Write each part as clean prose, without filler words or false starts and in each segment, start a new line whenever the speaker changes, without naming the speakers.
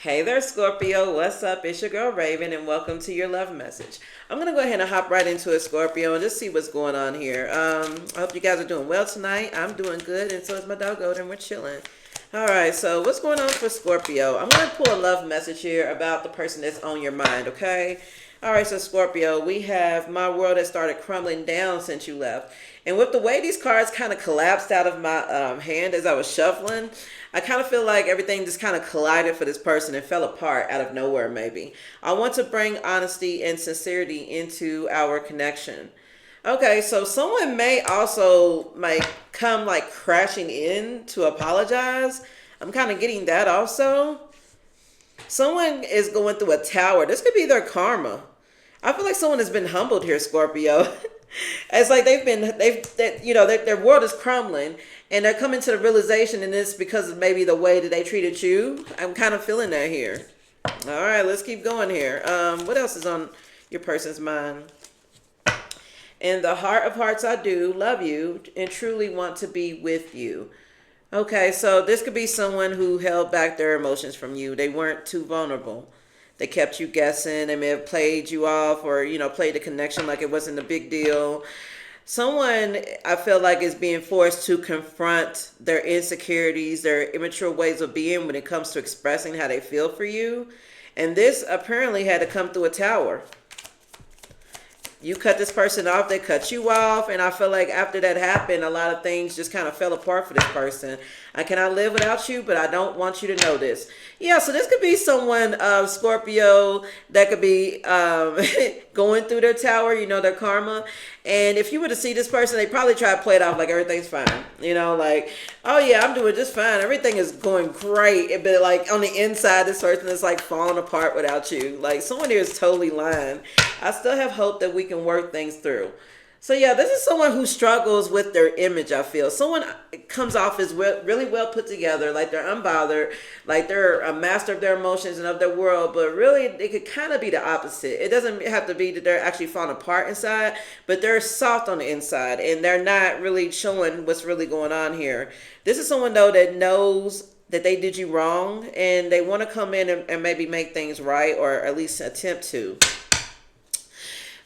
Hey there, Scorpio. What's up? It's your girl Raven, and welcome to your love message. I'm gonna go ahead and hop right into it, Scorpio, and just see what's going on here. I hope you guys are doing well tonight. I'm doing good, and so is my doggo, and we're chilling. All right, so what's going on for Scorpio? I'm gonna pull a love message here about the person that's on your mind. Okay. All right, so Scorpio, we have my world that started crumbling down since you left. And with the way these cards kind of collapsed out of my hand as I was shuffling, I kind of feel like everything just kind of collided for this person and fell apart out of nowhere, maybe. I want to bring honesty and sincerity into our connection. Okay, so someone may also come like crashing in to apologize. I'm kind of getting that also. Someone is going through a tower. This could be their karma. I feel like someone has been humbled here, Scorpio. It's like their world is crumbling, and they're coming to the realization, and it's because of maybe the way that they treated you. I'm kind of feeling that here. All right, let's keep going here. What else is on your person's mind? In the heart of hearts, I do love you and truly want to be with you. Okay, so this could be someone who held back their emotions from you. They weren't too vulnerable. They kept you guessing. They may have played you off or, played the connection like it wasn't a big deal. Someone, I feel like, is being forced to confront their insecurities, their immature ways of being when it comes to expressing how they feel for you. And this apparently had to come through a tower. You cut this person off, they cut you off, and I feel like after that happened, a lot of things just kind of fell apart for this person. I cannot live without you, but I don't want you to know this. Yeah, so this could be someone, Scorpio, that could be going through their tower, their karma. And if you were to see this person, they probably try to play it off like everything's fine. Like, oh yeah, I'm doing just fine. Everything is going great. But like on the inside, this person is like falling apart without you. Like someone here is totally lying. I still have hope that we can work things through. So yeah, this is someone who struggles with their image, I feel. Someone comes off as really well put together, like they're unbothered, like they're a master of their emotions and of their world, but really it could kind of be the opposite. It doesn't have to be that they're actually falling apart inside, but they're soft on the inside and they're not really showing what's really going on here. This is someone though that knows that they did you wrong and they want to come in and maybe make things right, or at least attempt to.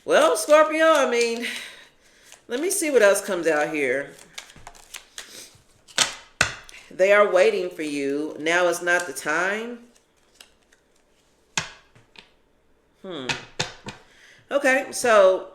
Well, Scorpio, let me see what else comes out here. They are waiting for you. Now is not the time. Okay, so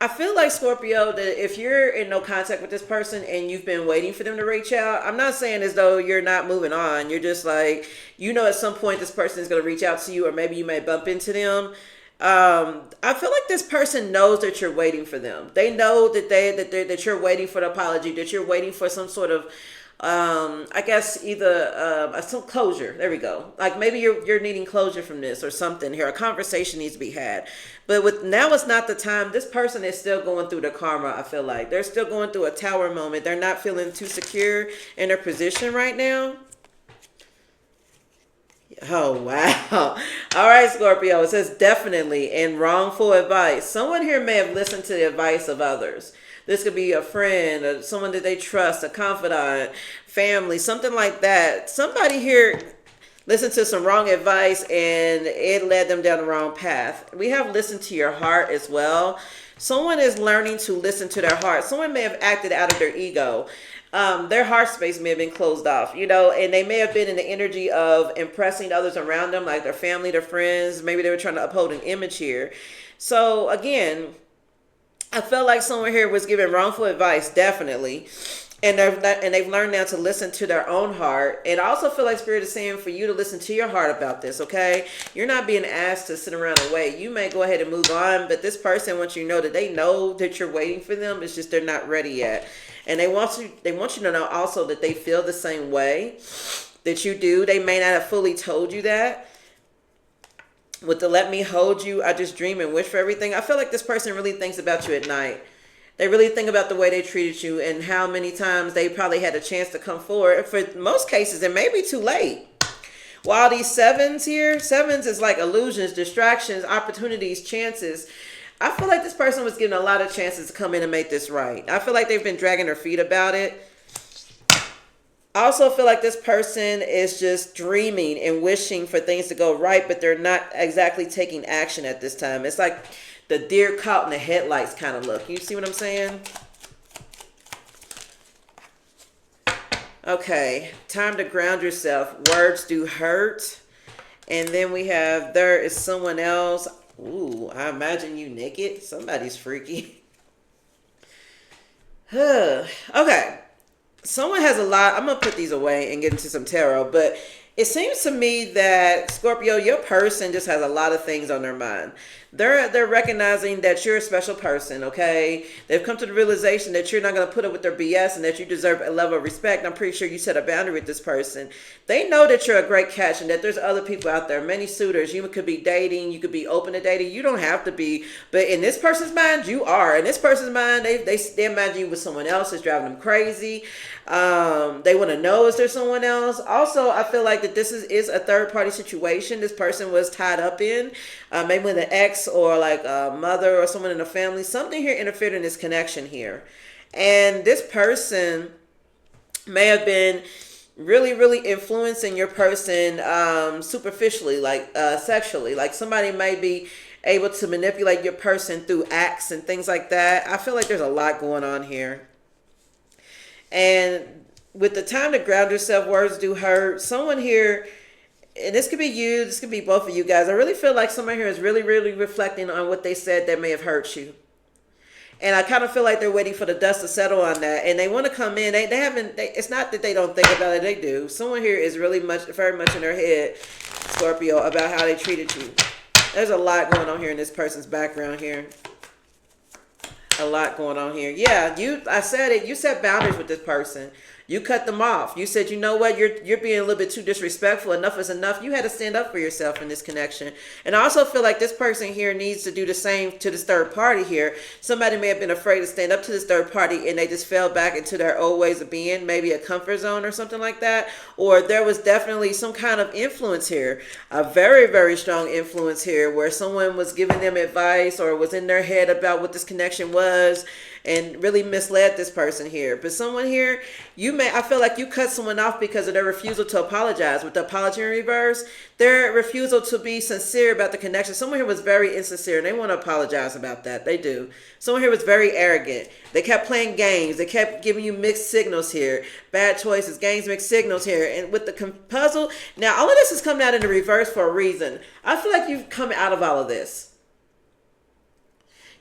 I feel like, Scorpio, that if you're in no contact with this person and you've been waiting for them to reach out, I'm not saying as though you're not moving on. You're just like, at some point this person is going to reach out to you, or maybe you may bump into them. I feel like this person knows that you're waiting for them. They know that you're waiting for the apology, that you're waiting for some sort of, I guess either some closure. There we go. Like maybe you're needing closure from this or something here. A conversation needs to be had. But with now is not the time. This person is still going through the karma. I feel like they're still going through a tower moment. They're not feeling too secure in their position right now. Oh, wow. All right, Scorpio. It says definitely in wrongful advice. Someone here may have listened to the advice of others. This could be a friend, or someone that they trust, a confidant, family, something like that. Somebody here listened to some wrong advice and it led them down the wrong path. We have listened to your heart as well. Someone is learning to listen to their heart. Someone may have acted out of their ego. Their heart space may have been closed off, and they may have been in the energy of impressing others around them, like their family, their friends. Maybe they were trying to uphold an image here. So again, I felt like someone here was giving wrongful advice, definitely. And they've learned now to listen to their own heart. And I also feel like Spirit is saying for you to listen to your heart about this, okay? You're not being asked to sit around and wait. You may go ahead and move on, but this person wants you to know that they know that you're waiting for them. It's just they're not ready yet. And they want you to know also that they feel the same way that you do. They may not have fully told you that. With the let me hold you, I just dream and wish for everything. I feel like this person really thinks about you at night. They really think about the way they treated you and how many times they probably had a chance to come forward. For most cases, it may be too late. While these sevens here, sevens is like illusions, distractions, opportunities, chances. I feel like this person was given a lot of chances to come in and make this right. I feel like they've been dragging their feet about it. I also feel like this person is just dreaming and wishing for things to go right, but they're not exactly taking action at this time. It's like the deer caught in the headlights kind of look. You see what I'm saying? Okay, time to ground yourself. Words do hurt. And then we have, there is someone else. Ooh, I imagine you naked. Somebody's freaky. Okay. Someone has a lot. I'm going to put these away and get into some tarot. But it seems to me that, Scorpio, your person just has a lot of things on their mind. They're recognizing that you're a special person, okay? They've come to the realization that you're not going to put up with their BS and that you deserve a level of respect. I'm pretty sure you set a boundary with this person. They know that you're a great catch and that there's other people out there, many suitors. You could be dating. You could be open to dating. You don't have to be. But in this person's mind, you are. In this person's mind, they imagine you with someone else. It's driving them crazy. They want to know, is there someone else? Also, I feel like that this is a third-party situation this person was tied up in. Maybe with an ex or like a mother or someone in the family. Something here interfered in this connection here. And this person may have been really influencing your person superficially, like sexually. Like somebody may be able to manipulate your person through acts and things like that. I feel like there's a lot going on here. And with the time to ground yourself, words do hurt. Someone here, and this could be you, this could be both of you guys. I really feel like someone here is really reflecting on what they said that may have hurt you. And I kind of feel like they're waiting for the dust to settle on that. And they want to come in. They haven't, it's not that they don't think about it, they do. Someone here is really very much in their head, Scorpio, about how they treated you. There's a lot going on here in this person's background here. A lot going on here. Yeah, I said it. You set boundaries with this person. You cut them off. You said, you know what, you're being a little bit too disrespectful. Enough is enough. You had to stand up for yourself in this connection. And I also feel like this person here needs to do the same to this third party here. Somebody may have been afraid to stand up to this third party and they just fell back into their old ways of being, maybe a comfort zone or something like that. Or there was definitely some kind of influence here, a very strong influence here where someone was giving them advice or was in their head about what this connection was and really misled this person here. But someone here, I feel like you cut someone off because of their refusal to apologize. With the apology in reverse, their refusal to be sincere about the connection. Someone here was very insincere and they want to apologize about that. They do. Someone here was very arrogant. They kept playing games. They kept giving you mixed signals here. Bad choices, games, mixed signals here. And with the puzzle, now all of this is coming out in the reverse for a reason. I feel like you've come out of all of this.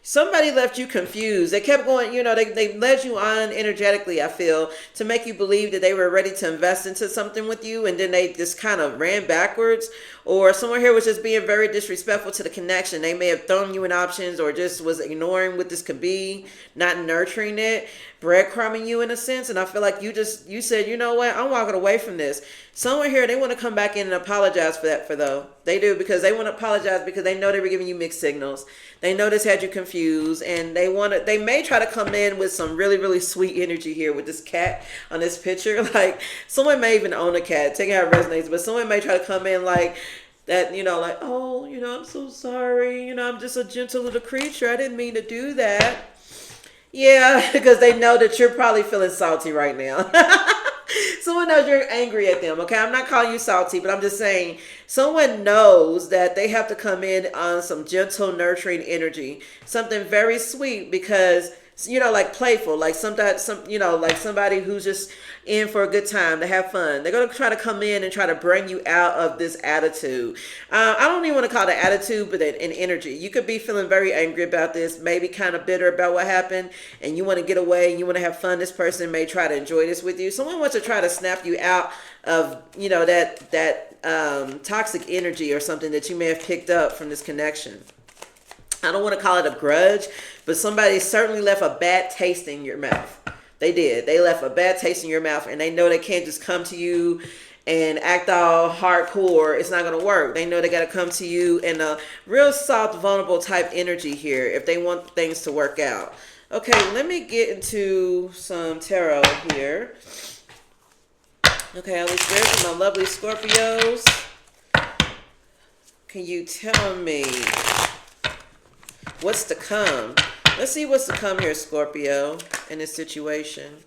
Somebody left you confused. They kept going, they led you on energetically, I feel, to make you believe that they were ready to invest into something with you, and then they just kind of ran backwards. Or someone here was just being very disrespectful to the connection. They may have thrown you in options or just was ignoring what this could be, not nurturing it, breadcrumbing you in a sense. And I feel like you said, you know what, I'm walking away from this. Someone here, they want to come back in and apologize for that, though. They do, because they want to apologize because they know they were giving you mixed signals. They know this had you confused, and they may try to come in with some really sweet energy here with this cat on this picture. Like, someone may even own a cat, taking how it resonates, but someone may try to come in like that, like, oh, I'm so sorry. I'm just a gentle little creature. I didn't mean to do that. Yeah, because they know that you're probably feeling salty right now. Someone knows you're angry at them, okay? I'm not calling you salty, but I'm just saying someone knows that they have to come in on some gentle, nurturing energy, something very sweet because, like playful, like like somebody who's just in for a good time, to have fun. They're going to try to come in and try to bring you out of this attitude. I don't even want to call it attitude, but an energy. You could be feeling very angry about this, maybe kind of bitter about what happened, and you want to get away and you want to have fun. This person may try to enjoy this with you. Someone wants to try to snap you out of, that toxic energy or something that you may have picked up from this connection. I don't want to call it a grudge, but somebody certainly left a bad taste in your mouth. They did. They left a bad taste in your mouth, and they know they can't just come to you and act all hardcore. It's not going to work. They know they got to come to you in a real soft, vulnerable type energy here if they want things to work out. Okay, let me get into some tarot here. Okay, Holy Spirit, for my lovely Scorpios, can you tell me what's to come? Let's see what's to come here, Scorpio, in this situation.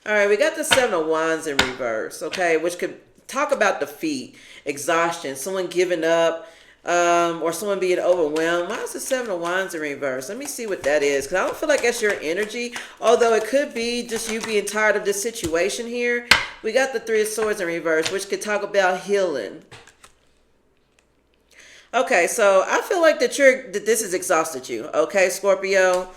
All right, we got the Seven of Wands in reverse, okay, which could talk about defeat, exhaustion, someone giving up, or someone being overwhelmed. Why is the Seven of Wands in reverse? Let me see what that is, because I don't feel like that's your energy, although it could be just you being tired of this situation here. We got the Three of Swords in reverse, which could talk about healing. Okay, so I feel like that this has exhausted you, okay, Scorpio?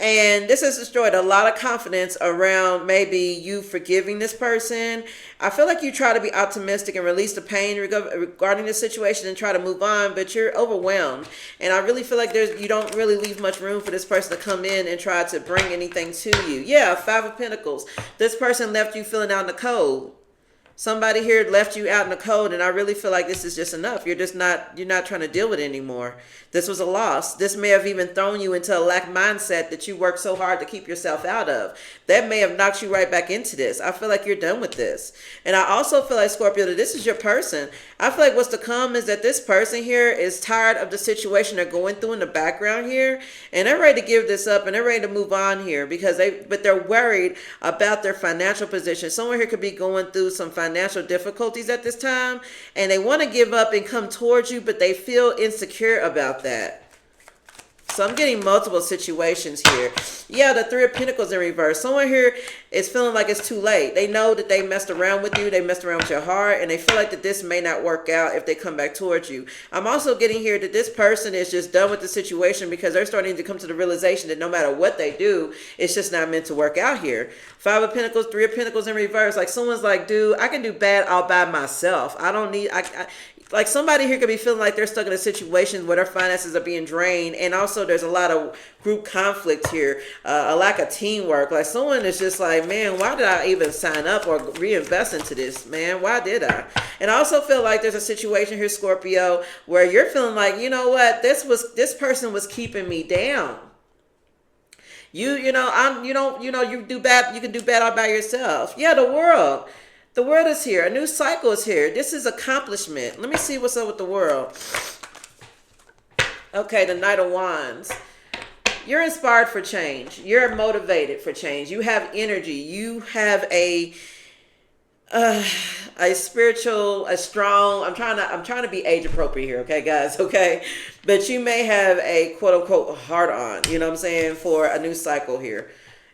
And this has destroyed a lot of confidence around maybe you forgiving this person. I feel like you try to be optimistic and release the pain regarding the situation and try to move on, but you're overwhelmed. And I really feel like you don't really leave much room for this person to come in and try to bring anything to you. Yeah, Five of Pentacles. This person left you feeling out in the cold. Somebody here left you out in the cold, and I really feel like this is just enough. You're not trying to deal with it anymore. This was a loss. This may have even thrown you into a lack mindset that you worked so hard to keep yourself out of. That may have knocked you right back into this. I feel like you're done with this. And I also feel like, Scorpio, that this is your person. I feel like what's to come is that this person here is tired of the situation they're going through in the background here, and they're ready to give this up, and they're ready to move on here but they're worried about their financial position. Someone here could be going through some financial difficulties at this time, and they want to give up and come towards you, but they feel insecure about that. So I'm getting multiple situations here. Yeah, the Three of Pentacles in reverse. Someone here is feeling like it's too late. They know that they messed around with you. They messed around with your heart. And they feel like that this may not work out if they come back towards you. I'm also getting here that this person is just done with the situation because they're starting to come to the realization that no matter what they do, it's just not meant to work out here. Five of Pentacles, Three of Pentacles in reverse. Like someone's like, dude, I can do bad all by myself. I don't need... Like somebody here could be feeling like they're stuck in a situation where their finances are being drained, and also there's a lot of group conflict here, a lack of teamwork. Like someone is just like, man, why did I even sign up or reinvest into this, man? Why did I? And I also feel like there's a situation here, Scorpio, where you're feeling like, you know what, this person was keeping me down. You do bad. You can do bad all by yourself. Yeah, the world. The world is here. A new cycle is here. This is accomplishment. Let me see what's up with the world. Okay, the Knight of Wands. You're inspired for change. You're motivated for change. You have energy. You have a spiritual, a strong, I'm trying to be age appropriate here, okay, guys, okay? But you may have a quote unquote heart on, you know what I'm saying, for a new cycle here.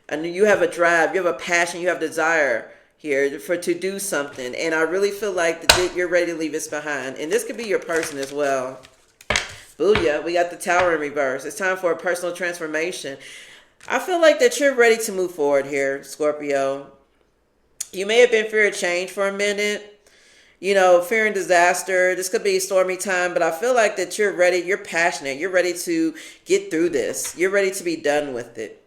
And you have a drive, you have a passion, you have desire here to do something, and I really feel like that you're ready to leave this behind, and this could be your person as well. Booyah, we got the Tower in reverse. It's time for a personal transformation. I feel like that you're ready to move forward here, Scorpio. You may have been fearing change for a minute, you know, fearing disaster. This could be a stormy time, but I feel like that you're ready, you're passionate, you're ready to get through this, you're ready to be done with it.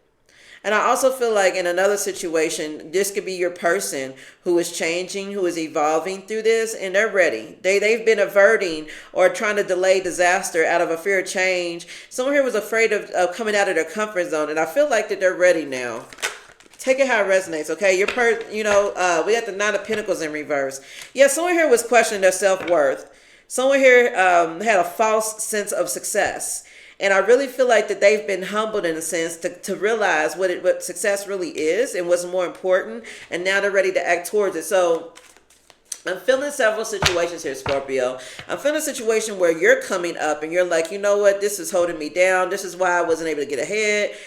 And I also feel like in another situation, this could be your person who is changing, who is evolving through this, and they're ready. They've been averting or trying to delay disaster out of a fear of change. Someone here was afraid of coming out of their comfort zone, and I feel like that they're ready now. Take it how it resonates, okay? We got the Nine of Pentacles in reverse. Yeah, someone here was questioning their self-worth. Someone here had a false sense of success. And I really feel like that they've been humbled in a sense to realize what success really is and what's more important. And now they're ready to act towards it. So I'm feeling several situations here, Scorpio. I'm feeling a situation where you're coming up and you're like, you know what? This is holding me down. This is why I wasn't able to get ahead.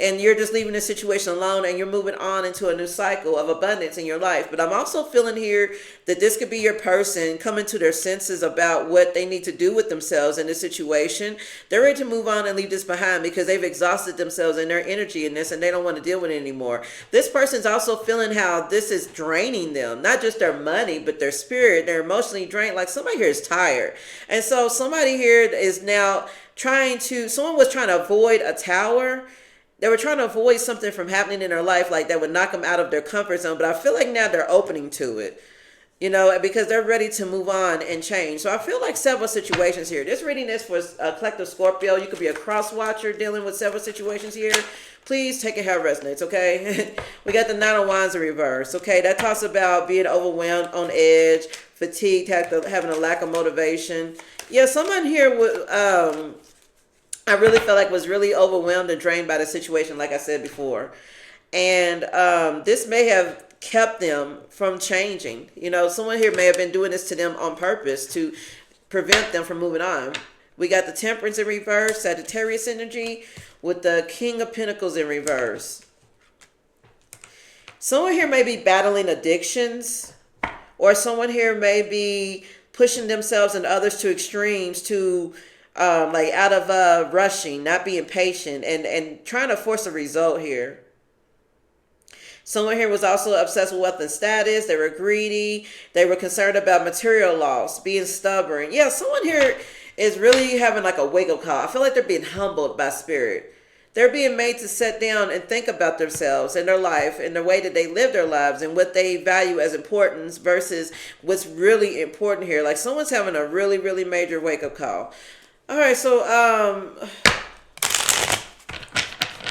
And you're just leaving this situation alone and you're moving on into a new cycle of abundance in your life. But I'm also feeling here that this could be your person coming to their senses about what they need to do with themselves in this situation. They're ready to move on and leave this behind because they've exhausted themselves and their energy in this and they don't want to deal with it anymore. This person's also feeling how this is draining them, not just their money, but their spirit. They're emotionally drained. Like somebody here is tired. And so somebody here is now someone was trying to avoid a tower. They were trying to avoid something from happening in their life like that would knock them out of their comfort zone. But I feel like now they're opening to it, you know, because they're ready to move on and change. So I feel like several situations here. This reading is for a collective Scorpio. You could be a cross watcher dealing with several situations here. Please take it how it resonates, okay? We got the Nine of Wands in reverse, okay? That talks about being overwhelmed, on edge, fatigued, having a lack of motivation. Yeah, someone here would... I really felt like was really overwhelmed and drained by the situation, like I said before. And this may have kept them from changing. You know, someone here may have been doing this to them on purpose to prevent them from moving on. We got the Temperance in reverse, Sagittarius energy, with the King of Pentacles in reverse. Someone here may be battling addictions, or someone here may be pushing themselves and others to extremes to like out of rushing, not being patient, and trying to force a result here. Someone here was also obsessed with wealth and status. They were greedy. They were concerned about material loss, being stubborn. Yeah, someone here is really having like a wake-up call. I feel like they're being humbled by spirit. They're being made to sit down and think about themselves and their life and the way that they live their lives and what they value as importance versus what's really important here. Like someone's having a really, really major wake-up call. All right, so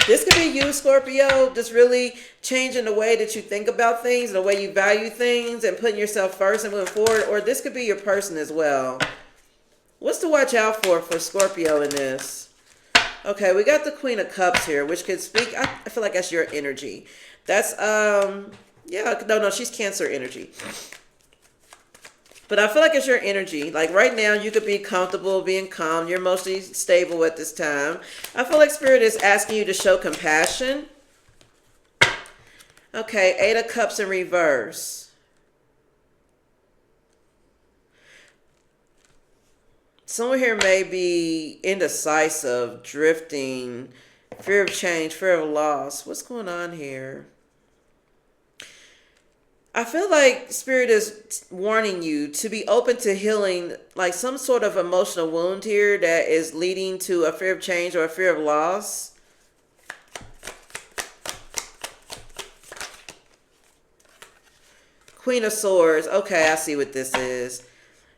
this could be you, Scorpio, just really changing the way that you think about things, the way you value things, and putting yourself first and moving forward. Or this could be your person as well. What's to watch out for Scorpio in this? Okay, we got the Queen of Cups here, which could speak, I feel like that's your energy. That's, yeah, no, she's Cancer energy. But I feel like it's your energy. Like right now, you could be comfortable being calm. You're mostly stable at this time. I feel like Spirit is asking you to show compassion. Okay, Eight of Cups in reverse. Someone here may be indecisive, drifting, fear of change, fear of loss. What's going on here? I feel like Spirit is warning you to be open to healing like some sort of emotional wound here that is leading to a fear of change or a fear of loss. Queen of Swords. Okay, I see what this is.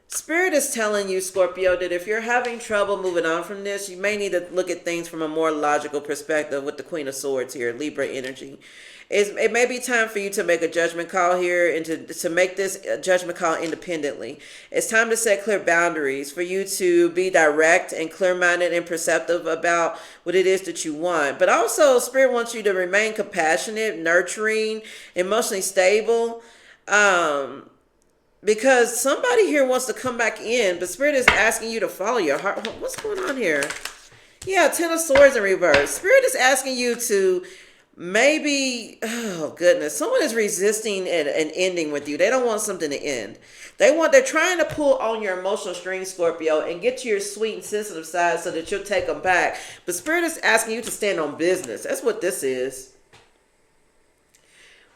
Spirit is telling you, Scorpio, that if you're having trouble moving on from this, you may need to look at things from a more logical perspective with the Queen of Swords here, Libra energy. It may be time for you to make a judgment call here and to make this judgment call independently. It's time to set clear boundaries for you to be direct and clear-minded and perceptive about what it is that you want. But also, Spirit wants you to remain compassionate, nurturing, emotionally stable. Because somebody here wants to come back in, but Spirit is asking you to follow your heart. What's going on here? Yeah, Ten of Swords in reverse. Spirit is asking you to maybe, oh goodness, someone is resisting an ending with you. They don't want something to end. They're trying to pull on your emotional strings, Scorpio, and get to your sweet and sensitive side so that you'll take them back. But Spirit is asking you to stand on business. That's what this is.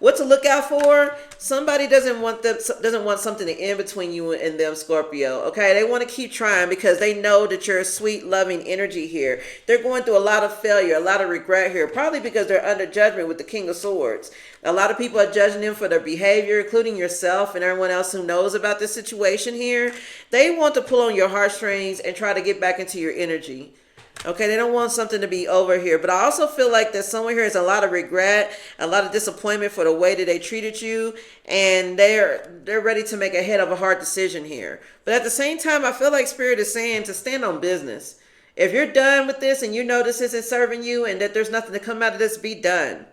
What to look out for? Somebody doesn't want something to end between you and them, Scorpio. Okay, they want to keep trying because they know that you're a sweet, loving energy here. They're going through a lot of failure, a lot of regret here, probably because they're under judgment with the King of Swords. A lot of people are judging them for their behavior, including yourself and everyone else who knows about this situation here. They want to pull on your heartstrings and try to get back into your energy. Okay, they don't want something to be over here. But I also feel like that someone here has a lot of regret, a lot of disappointment for the way that they treated you. And they're ready to make a head of a hard decision here. But at the same time, I feel like Spirit is saying to stand on business. If you're done with this and you know this isn't serving you and that there's nothing to come out of this, be done.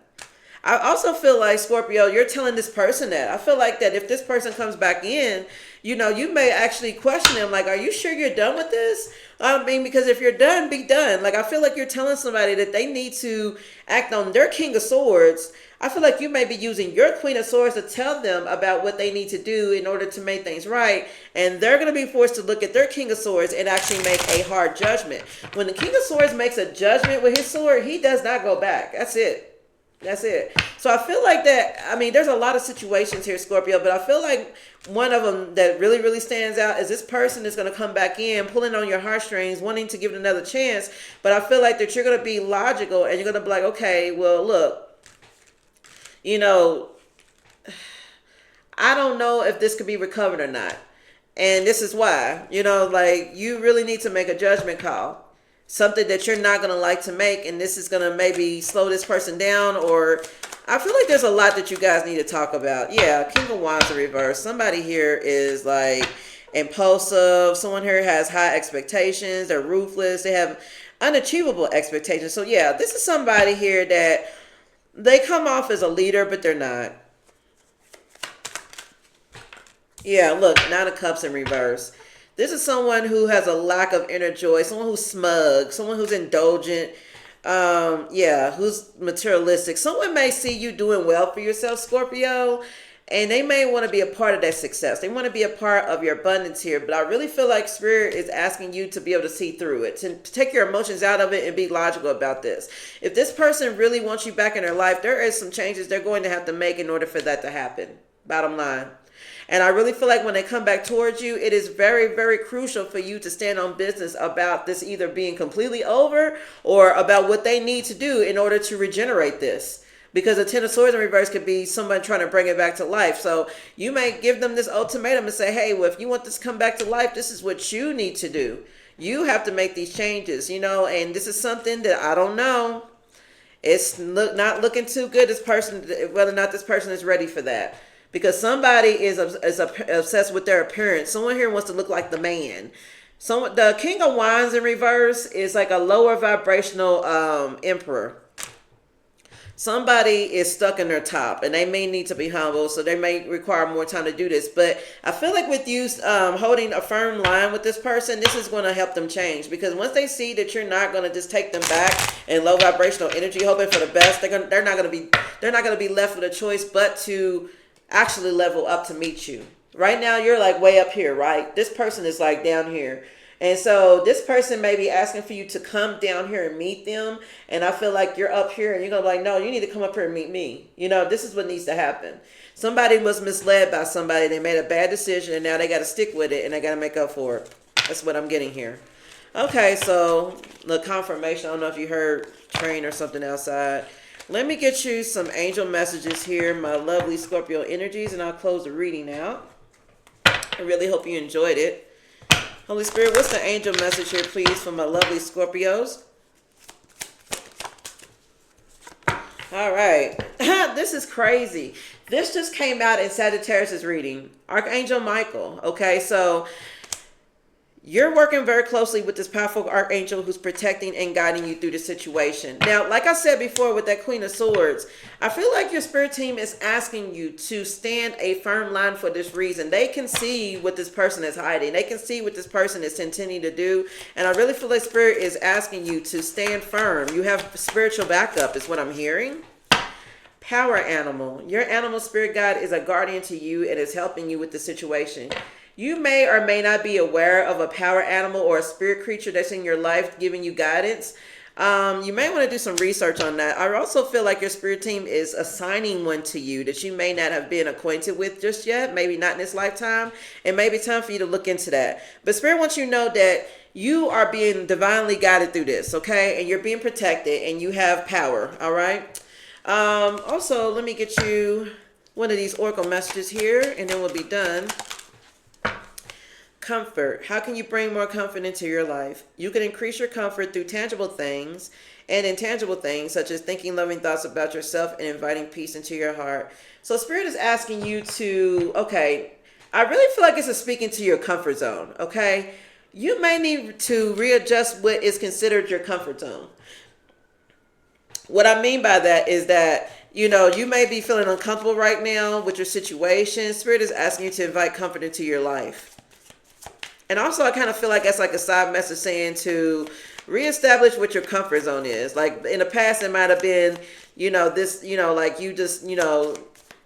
I also feel like, Scorpio, you're telling this person that. I feel like that if this person comes back in, you know, you may actually question them. Like, are you sure you're done with this? I mean, because if you're done, be done. Like, I feel like you're telling somebody that they need to act on their King of Swords. I feel like you may be using your Queen of Swords to tell them about what they need to do in order to make things right. And they're going to be forced to look at their King of Swords and actually make a hard judgment. When the King of Swords makes a judgment with his sword, he does not go back. That's it. That's it. So I feel like that, I mean, there's a lot of situations here, Scorpio, but I feel like one of them that really, really stands out is this person is going to come back in, pulling on your heartstrings, wanting to give it another chance. But I feel like that you're going to be logical and you're going to be like, okay, well, look, you know, I don't know if this could be recovered or not. And this is why, you know, like you really need to make a judgment call. Something that you're not going to like to make, and this is going to maybe slow this person down, or I feel like there's a lot that you guys need to talk about. Yeah, King of Wands in reverse. Somebody here is like impulsive. Someone here has high expectations. They're ruthless. They have unachievable expectations. So yeah, this is somebody here that they come off as a leader, but they're not. Yeah, look, Nine of Cups in reverse. This is someone who has a lack of inner joy, someone who's smug, someone who's indulgent, yeah, who's materialistic. Someone may see you doing well for yourself, Scorpio, and they may want to be a part of that success. They want to be a part of your abundance here, but I really feel like Spirit is asking you to be able to see through it, to take your emotions out of it and be logical about this. If this person really wants you back in their life, there is some changes they're going to have to make in order for that to happen. Bottom line. And I really feel like when they come back towards you, it is very, very crucial for you to stand on business about this either being completely over or about what they need to do in order to regenerate this. Because the Ten of Swords in reverse could be somebody trying to bring it back to life. So you may give them this ultimatum and say, hey, well, if you want this to come back to life, this is what you need to do. You have to make these changes, you know, and this is something that I don't know. It's not looking too good, this person, whether or not this person is ready for that. Because somebody is obsessed with their appearance. Someone here wants to look like the man. The King of Wands in reverse is like a lower vibrational emperor. Somebody is stuck in their top and they may need to be humble, so they may require more time to do this. But I feel like with you holding a firm line with this person, this is going to help them change. Because once they see that you're not going to just take them back in low vibrational energy, hoping for the best, they're not going to be left with a choice but to actually level up to meet you. Right now, you're like way up here, right? This person is like down here. And so this person may be asking for you to come down here and meet them. And I feel like you're up here and you're going to be like, no, you need to come up here and meet me. You know, this is what needs to happen. Somebody was misled by somebody. They made a bad decision and now they got to stick with it and they got to make up for it. That's what I'm getting here. Okay, so the confirmation. I don't know if you heard train or something outside. Let me get you some angel messages here, my lovely Scorpio energies, and I'll close the reading out. I really hope you enjoyed it. Holy Spirit, what's the angel message here, please, for my lovely Scorpios? All right. This is crazy. This just came out in Sagittarius' reading. Archangel Michael. Okay, so you're working very closely with this powerful archangel who's protecting and guiding you through the situation. Now, like I said before with that Queen of Swords, I feel like your spirit team is asking you to stand a firm line for this reason. They can see what this person is hiding. They can see what this person is intending to do. And I really feel like spirit is asking you to stand firm. You have spiritual backup is what I'm hearing. Power animal. Your animal spirit guide is a guardian to you and is helping you with the situation. You may or may not be aware of a power animal or a spirit creature that's in your life giving you guidance. You may want to do some research on that. I also feel like your spirit team is assigning one to you that you may not have been acquainted with just yet. Maybe not in this lifetime. It may be time for you to look into that. But spirit wants you to know that you are being divinely guided through this, okay? And you're being protected and you have power, all right? Also, let me get you one of these oracle messages here and then we'll be done. Comfort. How can you bring more comfort into your life? You can increase your comfort through tangible things and intangible things, such as thinking loving thoughts about yourself and inviting peace into your heart. So Spirit is asking you to, okay, I really feel like this is speaking to your comfort zone, okay? You may need to readjust what is considered your comfort zone. What I mean by that is that, you know, you may be feeling uncomfortable right now with your situation. Spirit is asking you to invite comfort into your life. And also, I kind of feel like that's like a side message saying to reestablish what your comfort zone is. Like in the past, it might have been, you know, this, you know, like you just, you know,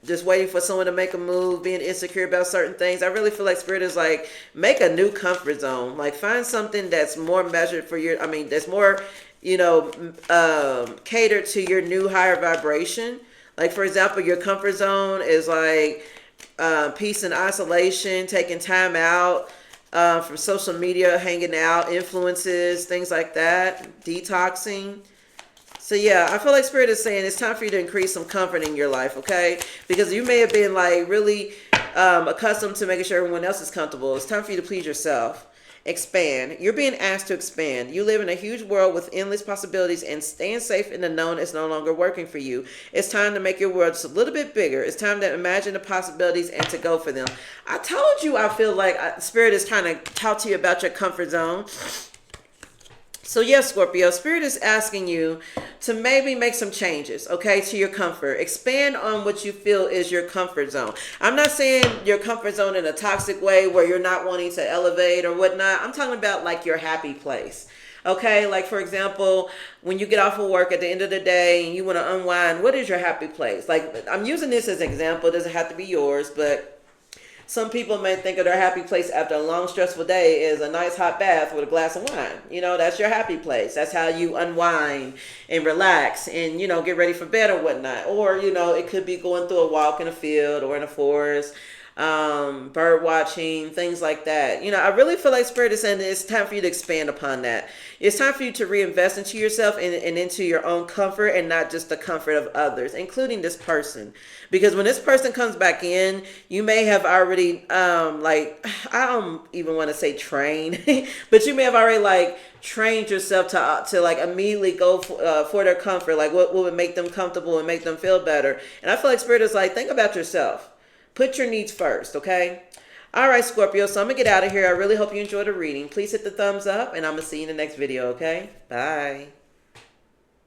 just waiting for someone to make a move, being insecure about certain things. I really feel like Spirit is like, make a new comfort zone. Like find something that's more measured for your, that's more, you know, catered to your new higher vibration. Like, for example, your comfort zone is like peace and isolation, taking time out from social media, hanging out, influences, things like that, detoxing. So yeah, I feel like Spirit is saying it's time for you to increase some comfort in your life, okay? Because you may have been like really accustomed to making sure everyone else is comfortable. It's time for you to please yourself. Expand. You're being asked to expand. You live in a huge world with endless possibilities, and staying safe in the known is no longer working for you. It's time to make your world just a little bit bigger. It's time to imagine the possibilities and to go for them. I told you I feel like Spirit is trying to talk to you about your comfort zone. So yes, Scorpio, Spirit is asking you to maybe make some changes, okay, to your comfort. Expand on what you feel is your comfort zone. I'm not saying your comfort zone in a toxic way where you're not wanting to elevate or whatnot. I'm talking about like your happy place. Okay, like for example, when you get off of work at the end of the day and you want to unwind, what is your happy place? Like, I'm using this as an example. It doesn't have to be yours, but some people may think of their happy place after a long, stressful day is a nice hot bath with a glass of wine. You know, that's your happy place. That's how you unwind and relax and, you know, get ready for bed or whatnot. Or, you know, it could be going through a walk in a field or in a forest, bird watching, things like that. You know, I really feel like Spirit is saying it's time for you to expand upon that. It's time for you to reinvest into yourself and into your own comfort and not just the comfort of others, including this person. Because when this person comes back in, you may have already, like, I don't even want to say train, but you may have already, like, trained yourself to like immediately go for their comfort, like what would make them comfortable and make them feel better. And I feel like Spirit is like, think about yourself. Put your needs first, okay? All right, Scorpio, so I'm going to get out of here. I really hope you enjoyed the reading. Please hit the thumbs up, and I'm going to see you in the next video, okay? Bye.